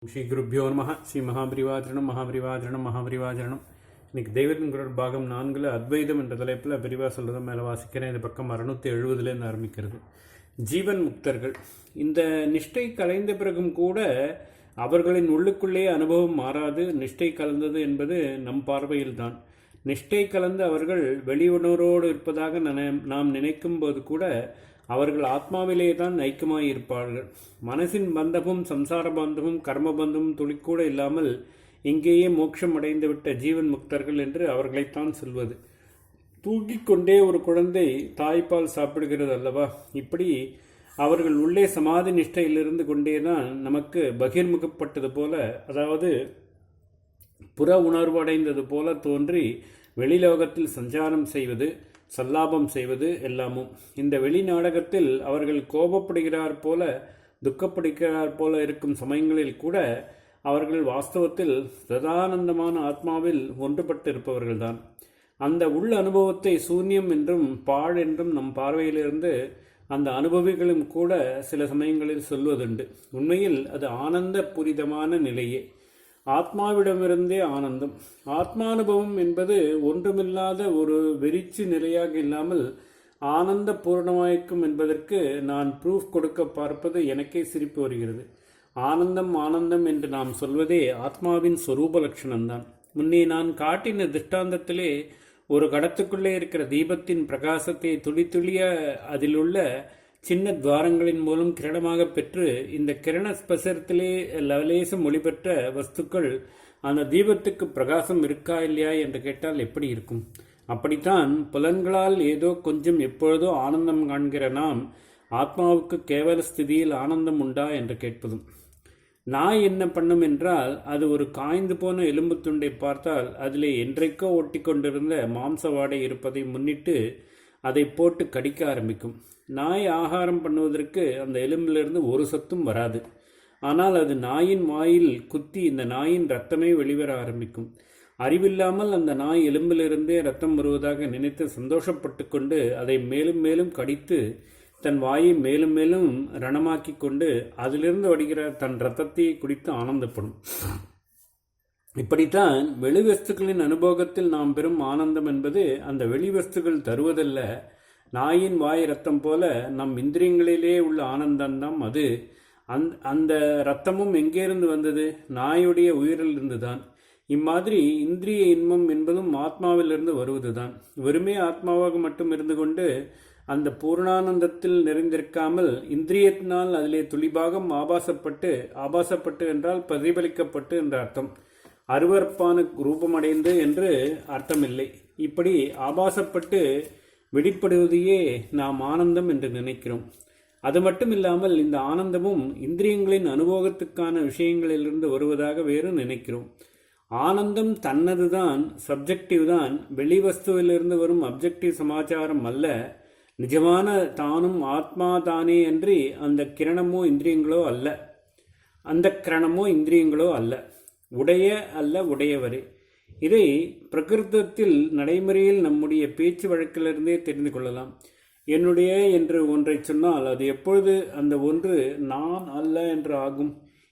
ஸ்ரீ குருப்பியோ நம. ஸ்ரீ மகாபரிவாஜனம். இன்னைக்கு தெய்வத்தின் குரல் பாகம் 4 அத்வைதம் என்ற தலைப்பில் பிரிவா சொல்கிறத மேலே வாசிக்கிறேன். இது பக்கம் 670 ஆரம்பிக்கிறது. ஜீவன் முக்தர்கள் இந்த நிஷ்டை கலைந்த பிறகும் கூட அவர்களின் உள்ளுக்குள்ளே அனுபவம் மாறாது. நிஷ்டை கலந்தது என்பது நம் பார்வையில்தான். நிஷ்டை கலந்து அவர்கள் வெளியுணர்வோடு இருப்பதாக நாம் நினைக்கும் போது கூட அவர்கள் ஆத்மாவிலே தான் ஐக்கியமாயிருப்பார்கள். மனசின் பந்தமும் சம்சார பந்தமும் கர்ம பந்தமும் துளிக்கூட இல்லாமல் இங்கேயே மோட்சம் அடைந்துவிட்ட ஜீவன் முக்தர்கள் என்று அவர்களைத்தான் சொல்வது. தூங்கிக் கொண்டே ஒரு குழந்தை தாய்ப்பால் சாப்பிடுகிறது அல்லவா? இப்படி அவர்கள் உள்ளே சமாதி நிஷ்டையிலிருந்து கொண்டேதான் நமக்கு பகிர்முகப்பட்டது போல, அதாவது புற உணர்வு அடைந்தது போல தோன்றி வெளிலோகத்தில் சஞ்சாரம் செய்வது, சல்லாபம் செய்வது எல்லாமும். இந்த வெளி நாடகத்தில் அவர்கள் கோபப்படுகிறார் போல துக்கப்படுகிறார் போல இருக்கும் சமயங்களில் கூட அவர்கள் வாஸ்தவத்தில் சதானந்தமான ஆத்மாவில் ஒன்றுபட்டு இருப்பவர்கள்தான். அந்த உள் அனுபவத்தை சூன்யம் என்றும் பாழ் என்றும் நம் பார்வையிலிருந்து அந்த அனுபவிகளும் கூட சில சமயங்களில் சொல்வதுண்டு. உண்மையில் அது ஆனந்த பூரிதமான நிலையே. ஆத்மாவிடமிருந்தே ஆனந்தம். ஆத்மானுபவம் என்பது ஒன்றுமில்லாத ஒரு வெறிச்சு நிலையாக இல்லாமல் ஆனந்த பூர்ணமாய்க்கும் என்பதற்கு நான் ப்ரூஃப் கொடுக்க பார்ப்பது எனக்கே சிரிப்பு வருகிறது. ஆனந்தம் ஆனந்தம் என்று நாம் சொல்வதே ஆத்மாவின் சொரூப லட்சணம்தான். முன்னே நான் காட்டின திருஷ்டாந்தத்திலே ஒரு கடத்துக்குள்ளே இருக்கிற தீபத்தின் பிரகாசத்தை துளி துளிய அதிலுள்ள சின்ன துவாரங்களின் மூலம் கிரணமாக பெற்று இந்த கிரண ஸ்பசரத்திலே லவலேசம் ஒளிபெற்ற வஸ்துக்கள் அந்த தீபத்துக்கு பிரகாசம் இருக்கா இல்லையா என்று கேட்டால் எப்படி இருக்கும்? அப்படித்தான் புலன்களால் ஏதோ கொஞ்சம் எப்பொழுதோ ஆனந்தம் காண்கிற நாம் ஆத்மாவுக்கு கேவல ஸ்திதியில் ஆனந்தம் உண்டா என்று கேட்பதும். நாய் என்ன பண்ணும் என்றால், அது ஒரு காய்ந்து போன எலும்பு துண்டை பார்த்தால் அதிலே என்றைக்கோ ஒட்டி கொண்டிருந்த மாம்ச வாடை இருப்பதை முன்னிட்டு அதை போட்டு கடிக்க ஆரம்பிக்கும். நாய் ஆகாரம் பண்ணுவதற்கு அந்த எலும்பிலிருந்து ஒரு சத்தும் வராது. ஆனால் அது நாயின் வாயில் குத்தி இந்த நாயின் இரத்தமே வெளிவர ஆரம்பிக்கும். அறிவில்லாமல் அந்த நாய் எலும்பிலிருந்தே ரத்தம் வருவதாக நினைத்து சந்தோஷப்பட்டு கொண்டு அதை மேலும் மேலும் கடித்து தன் வாயை மேலும் மேலும் ரணமாக்கி கொண்டு அதிலிருந்து வடிகிற தன் இரத்தத்தை குடித்து ஆனந்தப்படும். இப்படித்தான் வெளிவஸ்துக்களின் அனுபவத்தில் நாம் பெறும் ஆனந்தம் என்பது அந்த வெளிவஸ்துகள் தருவதல்ல. நாயின் வாய் ரத்தம் போல நம் இந்திரியங்களிலே உள்ள ஆனந்தம்தான் அது. அந்த இரத்தமும் எங்கேருந்து வந்தது? நாயுடைய உயிரிலிருந்து தான். இம்மாதிரி இந்திரிய இன்பம் என்பதும் ஆத்மாவிலிருந்து வருவதுதான். வெறுமே ஆத்மாவாக மட்டும் இருந்து கொண்டு அந்த பூர்ணானந்தத்தில் நிறைந்திருக்காமல் இந்திரியத்தினால் அதிலே துளிபாகம் ஆபாசப்பட்டு என்றால் பிரதிபலிக்கப்பட்டு என்ற அர்த்தம். அருவருப்பான ரூபமடைந்து என்று அர்த்தமில்லை. இப்படி ஆபாசப்பட்டு வெளிப்படுவதையே நாம் ஆனந்தம் என்று நினைக்கிறோம். அது மட்டும் இல்லாமல் இந்த ஆனந்தமும் இந்திரியங்களின் அனுபவத்துக்கான விஷயங்களிலிருந்து வருவதாக வேறு நினைக்கிறோம். ஆனந்தம் தன்னதுதான், சப்ஜெக்டிவ் தான். வெளிவஸ்துவிலிருந்து வரும் அப்ஜெக்டிவ் சமாச்சாரம் அல்ல. நிஜமான தானும் ஆத்மா தானே அன்றி அந்த கிரணமோ இந்திரியங்களோ அல்ல. அந்த கிரணமோ இந்திரியங்களோ அல்ல. உடையவரே. இதை பிரகிருதத்தில் நடைமுறையில் நம்முடைய பேச்சு வழக்கிலிருந்தே தெரிந்து கொள்ளலாம். என்னுடைய என்று ஒன்றை சொன்னால் அது எப்பொழுது அந்த ஒன்று நான் அல்ல என்று ஆகும்?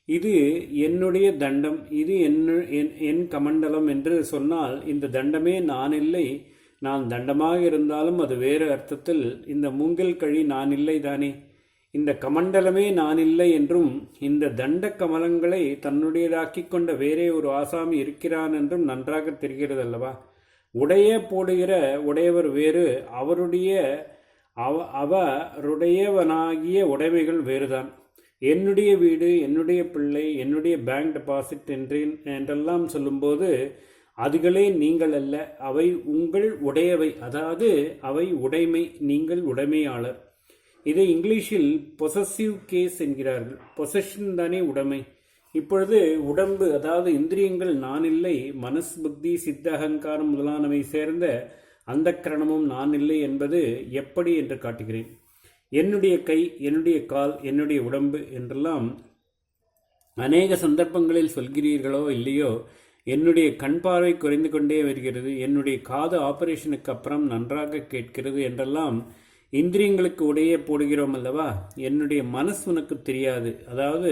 இது என்னுடைய தண்டம், இது என் கமண்டலம் என்று சொன்னால் இந்த தண்டமே நான் இல்லை. நான் தண்டமாக இருந்தாலும் அது வேறு அர்த்தத்தில். இந்த மூங்கில் கழி நான் இல்லை தானே. இந்த கமண்டலமே நான் இல்லை என்றும் இந்த தண்ட கமலங்களை தன்னுடையதாக்கி கொண்ட வேறே ஒரு ஆசாமி இருக்கிறான் என்றும் நன்றாக தெரிகிறது அல்லவா? போடுகிற உடையவர் வேறு, அவருடையவனாகிய உடைமைகள் வேறுதான். என்னுடைய வீடு, என்னுடைய பிள்ளை, என்னுடைய பேங்க் டெபாசிட் என்றெல்லாம் சொல்லும்போது அதுகளே நீங்கள் அல்ல, அவை உங்கள் உடையவை. அதாவது அவை உடைமை, நீங்கள் உடைமையாளர். இதை இங்கிலீஷில் பொசசிவ் கேஸ் என்கிறார்கள். பொசஷன் தானே உடைமை. இப்பொழுது உடம்பு, அதாவது இந்திரியங்கள் நான் இல்லை. மனஸ், புத்தி, சித்த, அகங்காரம் முதலானவை சேர்ந்த அந்த கிரணமும் நான் இல்லை என்பது எப்படி என்று காட்டுகிறேன். என்னுடைய கை, என்னுடைய கால், என்னுடைய உடம்பு என்றெல்லாம் அநேக சந்தர்ப்பங்களில் சொல்கிறீர்களோ இல்லையோ, என்னுடைய கண் பார்வை குறைந்து கொண்டே வருகிறது, என்னுடைய காது ஆபரேஷனுக்கு அப்புறம் நன்றாக கேட்கிறது என்றெல்லாம் இந்திரியங்களுக்கு உடைய போடுகிறோம் அல்லவா? என்னுடைய மனசு உனக்கு தெரியாது. அதாவது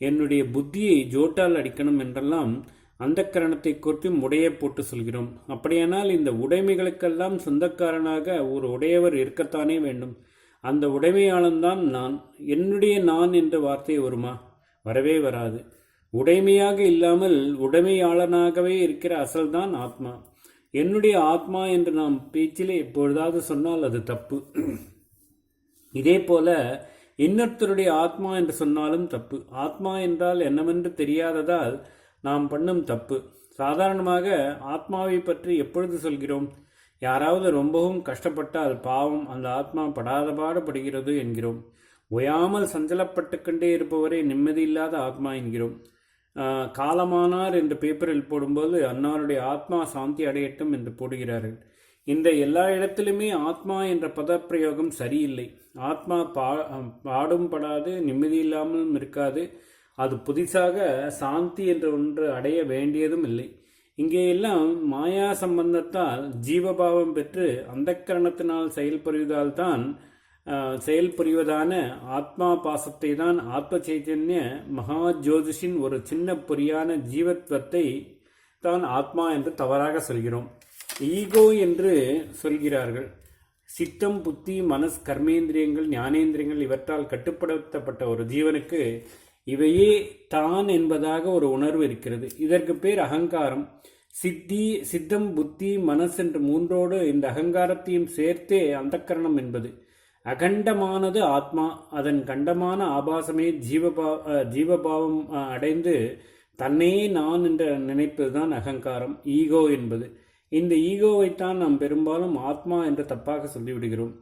என்னுடைய புத்தியை ஜோட்டால் அடிக்கணும் என்றெல்லாம் அந்த கரணத்தை குறித்து உடையை போட்டு சொல்கிறோம். அப்படியானால் இந்த உடைமைகளுக்கெல்லாம் சொந்தக்காரனாக ஒரு உடையவர் இருக்கத்தானே வேண்டும். அந்த உடைமையாளன்தான் நான். என்னுடைய நான் என்ற வார்த்தை வருமா? வரவே வராது. உடைமையாக இல்லாமல் உடைமையாளனாகவே இருக்கிற அசல்தான் ஆத்மா. என்னுடைய ஆத்மா என்று நாம் பேச்சிலே எப்பொழுதாவது சொன்னால் அது தப்பு. இதே போல இன்னொருத்தருடைய ஆத்மா என்று சொன்னாலும் தப்பு. ஆத்மா என்றால் என்னவென்று தெரியாததால் நாம் பண்ணும் தப்பு. சாதாரணமாக ஆத்மாவை பற்றி எப்பொழுது சொல்கிறோம்? யாராவது ரொம்பவும் கஷ்டப்பட்டால் பாவம் அந்த ஆத்மா படாத பாடுபடுகிறது என்கிறோம். ஓயாமல் சஞ்சலப்பட்டு கொண்டே இருப்பவரை நிம்மதியில்லாத ஆத்மா என்கிறோம். காலமானார் என்று பேப்பரில் போடும்போது அன்னாருடைய ஆத்மா சாந்தி அடையட்டும் என்று போடுகிறார்கள். இந்த எல்லா இடத்திலுமே ஆத்மா என்ற பதப்பிரயோகம் சரியில்லை. ஆத்மா பாடும் படாது, நிம்மதியில்லாமலும் இருக்காது. அது புதிசாக சாந்தி என்ற ஒன்று அடைய வேண்டியதும் இல்லை. இங்கே எல்லாம் மாயா சம்பந்தத்தால் ஜீவபாவம் பெற்று அந்த கரணத்தினால் செயல்புரிவதான ஆத்மா பாசத்தை தான் ஆத்ம சைத்தன்ய மகா ஜோதிஷின் ஒரு சின்ன பொறியான ஜீவத்வத்தை தான் ஆத்மா என்று தவறாக சொல்கிறோம். ஈகோ என்று சொல்கிறார்கள். சித்தம், புத்தி, மனஸ், கர்மேந்திரியங்கள், ஞானேந்திரியங்கள் இவற்றால் கட்டுப்படுத்தப்பட்ட ஒரு ஜீவனுக்கு இவையே தான் என்பதாக ஒரு உணர்வு இருக்கிறது. இதற்கு பேர் அகங்காரம். சித்தம், புத்தி, மனஸ் என்ற மூன்றோடு இந்த அகங்காரத்தையும் சேர்த்தே அந்தக்கரணம் என்பது. அகண்டமானது ஆத்மா. அதன் கண்டமான ஆபாசமே ஜீவபாவம் அடைந்து தன்னையே நான் என்ற நினைப்பதுதான் அகங்காரம், ஈகோ என்பது. இந்த ஈகோவைத்தான் நாம் பெரும்பாலும் ஆத்மா என்று தப்பாக சொல்லிவிடுகிறோம்.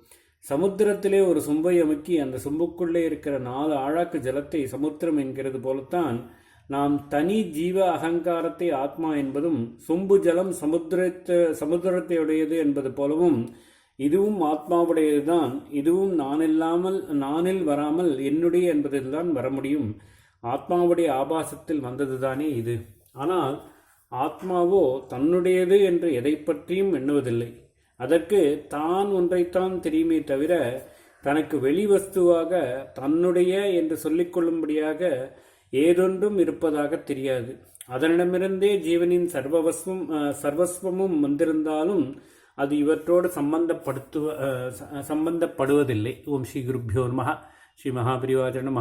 சமுத்திரத்திலே ஒரு சொம்பை அமுக்கி அந்த சொம்புக்குள்ளே இருக்கிற 4 ஆழாக்கு ஜலத்தை சமுத்திரம் என்கிறது போலத்தான் நாம் தனி ஜீவ அகங்காரத்தை ஆத்மா என்பதும், சொம்பு ஜலம் சமுத்திரத்தையுடையது என்பது போலவும் இதுவும் ஆத்மாவுடையதுதான். இதுவும் நானில் வராமல் என்னுடைய என்பதில்தான் வர முடியும். ஆத்மாவுடைய ஆபாசத்தில் வந்ததுதானே இது. ஆனால் ஆத்மாவோ தன்னுடையது என்று எதை பற்றியும் எண்ணுவதில்லை. அதற்கு தான் ஒன்றைத்தான் தெரியுமே தவிர தனக்கு வெளி வஸ்துவாக தன்னுடைய என்று சொல்லிக்கொள்ளும்படியாக ஏதொன்றும் இருப்பதாக தெரியாது. அதனிடமிருந்தே ஜீவனின் சர்வஸ்வமும் வந்திருந்தாலும் அது இவற்றோடு சம்பந்தப்படுவதில்லை. ஓம் ஸ்ரீ குருப்யோ நமஹ. ஸ்ரீ மகாபிரிவாச்சரணம்.